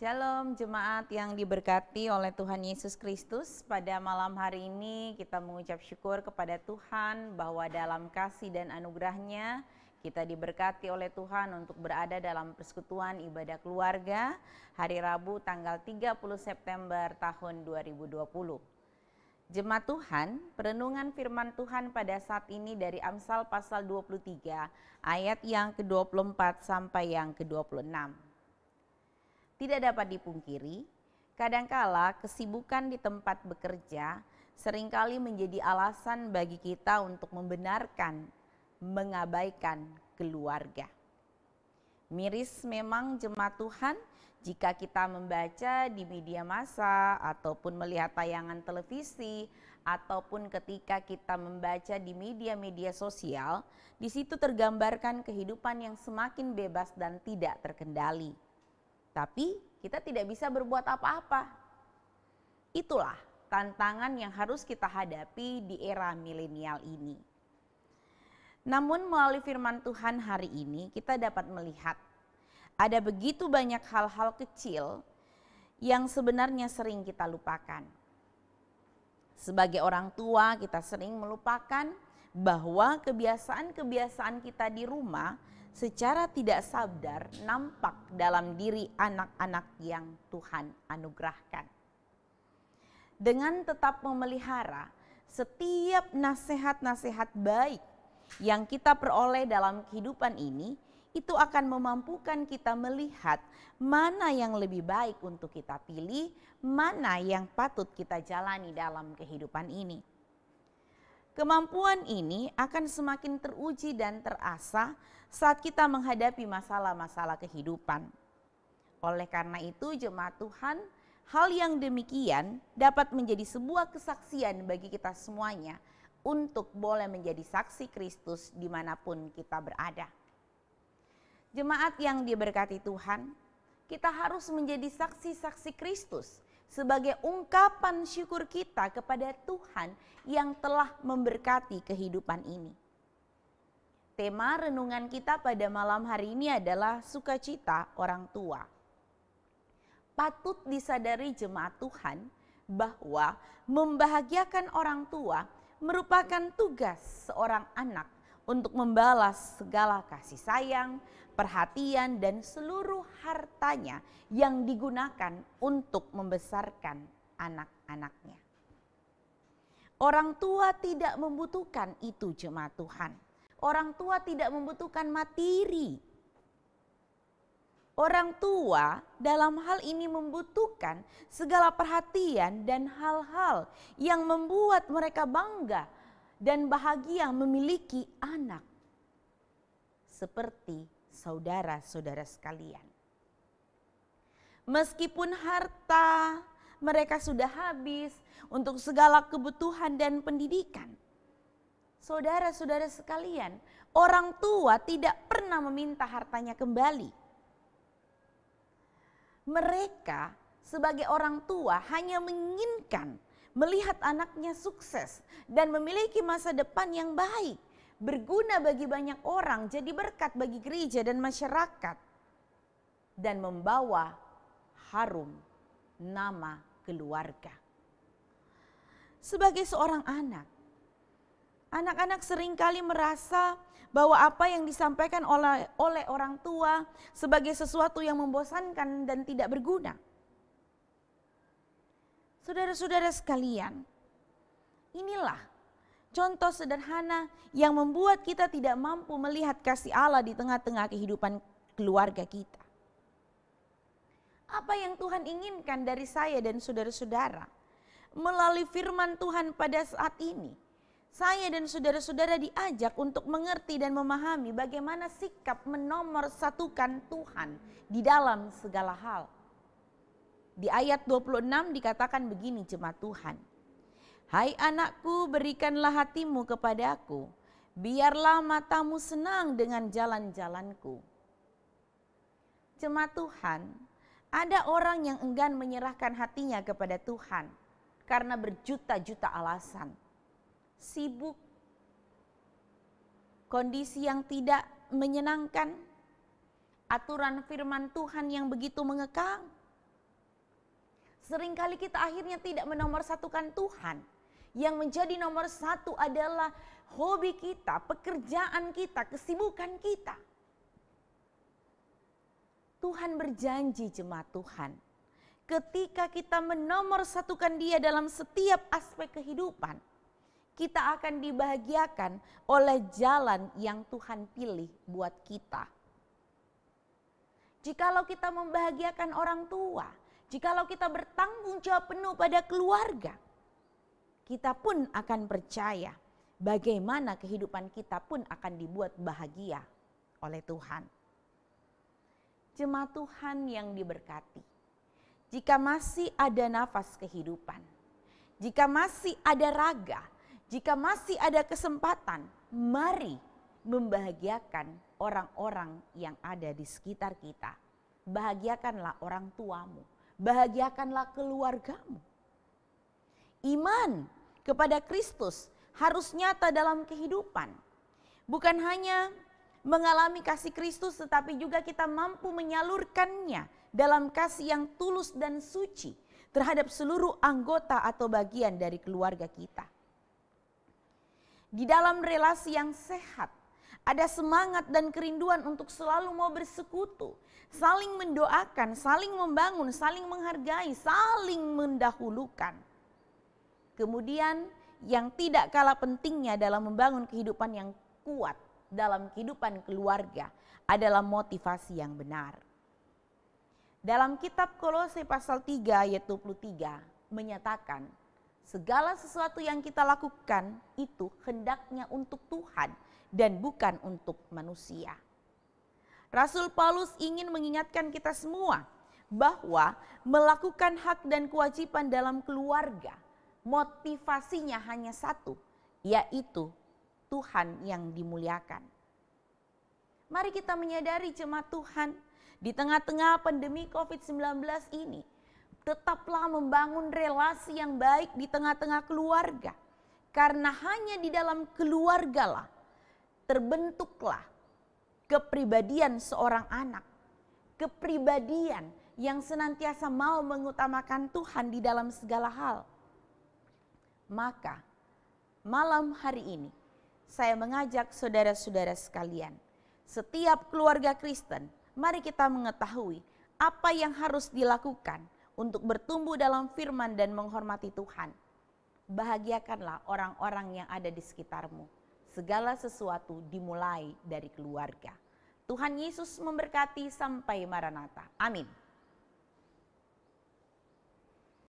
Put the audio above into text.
Shalom jemaat yang diberkati oleh Tuhan Yesus Kristus. Pada malam hari ini kita mengucap syukur kepada Tuhan bahwa dalam kasih dan anugerah-Nya kita diberkati oleh Tuhan untuk berada dalam persekutuan ibadah keluarga hari Rabu tanggal 30 September tahun 2020. Jemaat Tuhan, perenungan firman Tuhan pada saat ini dari Amsal pasal 23 ayat yang ke-24 sampai yang ke-26. Tidak dapat dipungkiri, kadangkala kesibukan di tempat bekerja seringkali menjadi alasan bagi kita untuk membenarkan, mengabaikan keluarga. Miris memang jemaat Tuhan jika kita membaca di media massa ataupun melihat tayangan televisi ataupun ketika kita membaca di media-media sosial, di situ tergambarkan kehidupan yang semakin bebas dan tidak terkendali. Tapi kita tidak bisa berbuat apa-apa. Itulah tantangan yang harus kita hadapi di era milenial ini. Namun melalui firman Tuhan hari ini kita dapat melihat ada begitu banyak hal-hal kecil yang sebenarnya sering kita lupakan. Sebagai orang tua kita sering melupakan bahwa kebiasaan-kebiasaan kita di rumah secara tidak sadar nampak dalam diri anak-anak yang Tuhan anugerahkan. Dengan tetap memelihara setiap nasihat-nasihat baik yang kita peroleh dalam kehidupan ini, itu akan memampukan kita melihat mana yang lebih baik untuk kita pilih, mana yang patut kita jalani dalam kehidupan ini. Kemampuan ini akan semakin teruji dan terasa saat kita menghadapi masalah-masalah kehidupan. Oleh karena itu jemaat Tuhan, hal yang demikian dapat menjadi sebuah kesaksian bagi kita semuanya untuk boleh menjadi saksi Kristus dimanapun kita berada. Jemaat yang diberkati Tuhan, kita harus menjadi saksi-saksi Kristus sebagai ungkapan syukur kita kepada Tuhan yang telah memberkati kehidupan ini. Tema renungan kita pada malam hari ini adalah sukacita orang tua. Patut disadari jemaat Tuhan bahwa membahagiakan orang tua merupakan tugas seorang anak untuk membalas segala kasih sayang, perhatian dan seluruh hartanya yang digunakan untuk membesarkan anak-anaknya. Orang tua tidak membutuhkan itu jemaat Tuhan. Orang tua tidak membutuhkan materi. Orang tua dalam hal ini membutuhkan segala perhatian dan hal-hal yang membuat mereka bangga dan bahagia memiliki anak. Seperti saudara-saudara sekalian. Meskipun harta mereka sudah habis untuk segala kebutuhan dan pendidikan. Saudara-saudara sekalian, orang tua tidak pernah meminta hartanya kembali. Mereka sebagai orang tua hanya menginginkan melihat anaknya sukses dan memiliki masa depan yang baik, berguna bagi banyak orang, jadi berkat bagi gereja dan masyarakat, dan membawa harum nama keluarga. Sebagai seorang anak, anak-anak seringkali merasa bahwa apa yang disampaikan oleh orang tua sebagai sesuatu yang membosankan dan tidak berguna. Saudara-saudara sekalian, inilah contoh sederhana yang membuat kita tidak mampu melihat kasih Allah di tengah-tengah kehidupan keluarga kita. Apa yang Tuhan inginkan dari saya dan saudara-saudara melalui firman Tuhan pada saat ini, saya dan saudara-saudara diajak untuk mengerti dan memahami bagaimana sikap menomorsatukan Tuhan di dalam segala hal. Di ayat 26 dikatakan begini jemaat Tuhan. Hai anakku, berikanlah hatimu kepadaku, biarlah matamu senang dengan jalan-jalanku. Jemaat Tuhan, ada orang yang enggan menyerahkan hatinya kepada Tuhan karena berjuta-juta alasan. Sibuk, kondisi yang tidak menyenangkan, aturan firman Tuhan yang begitu mengekang, Seringkali kita akhirnya tidak menomorsatukan Tuhan. Yang menjadi nomor satu adalah hobi kita, pekerjaan kita, kesibukan kita. Tuhan berjanji jemaat Tuhan, ketika kita menomorsatukan Dia dalam setiap aspek kehidupan, kita akan dibahagiakan oleh jalan yang Tuhan pilih buat kita. Jikalau kita membahagiakan orang tua, jikalau kita bertanggung jawab penuh pada keluarga, kita pun akan percaya bagaimana kehidupan kita pun akan dibuat bahagia oleh Tuhan. Jemaat Tuhan yang diberkati, jika masih ada nafas kehidupan, jika masih ada raga, jika masih ada kesempatan, mari membahagiakan orang-orang yang ada di sekitar kita. Bahagiakanlah orang tuamu, bahagiakanlah keluargamu. Iman kepada Kristus harus nyata dalam kehidupan. Bukan hanya mengalami kasih Kristus, tetapi juga kita mampu menyalurkannya dalam kasih yang tulus dan suci terhadap seluruh anggota atau bagian dari keluarga kita. Di dalam relasi yang sehat, ada semangat dan kerinduan untuk selalu mau bersekutu, saling mendoakan, saling membangun, saling menghargai, saling mendahulukan. Kemudian yang tidak kalah pentingnya dalam membangun kehidupan yang kuat dalam kehidupan keluarga adalah motivasi yang benar. Dalam kitab Kolose pasal 3 ayat 23 menyatakan, segala sesuatu yang kita lakukan itu hendaknya untuk Tuhan dan bukan untuk manusia. Rasul Paulus ingin mengingatkan kita semua bahwa melakukan hak dan kewajiban dalam keluarga, motivasinya hanya satu, yaitu Tuhan yang dimuliakan. Mari kita menyadari jemaat Tuhan, di tengah-tengah pandemi COVID-19 ini, tetaplah membangun relasi yang baik di tengah-tengah keluarga. Karena hanya di dalam keluargalah terbentuklah kepribadian seorang anak. Kepribadian yang senantiasa mau mengutamakan Tuhan di dalam segala hal. Maka malam hari ini saya mengajak saudara-saudara sekalian, setiap keluarga Kristen, mari kita mengetahui apa yang harus dilakukan untuk bertumbuh dalam firman dan menghormati Tuhan. Bahagiakanlah orang-orang yang ada di sekitarmu. Segala sesuatu dimulai dari keluarga. Tuhan Yesus memberkati sampai Maranatha. Amin.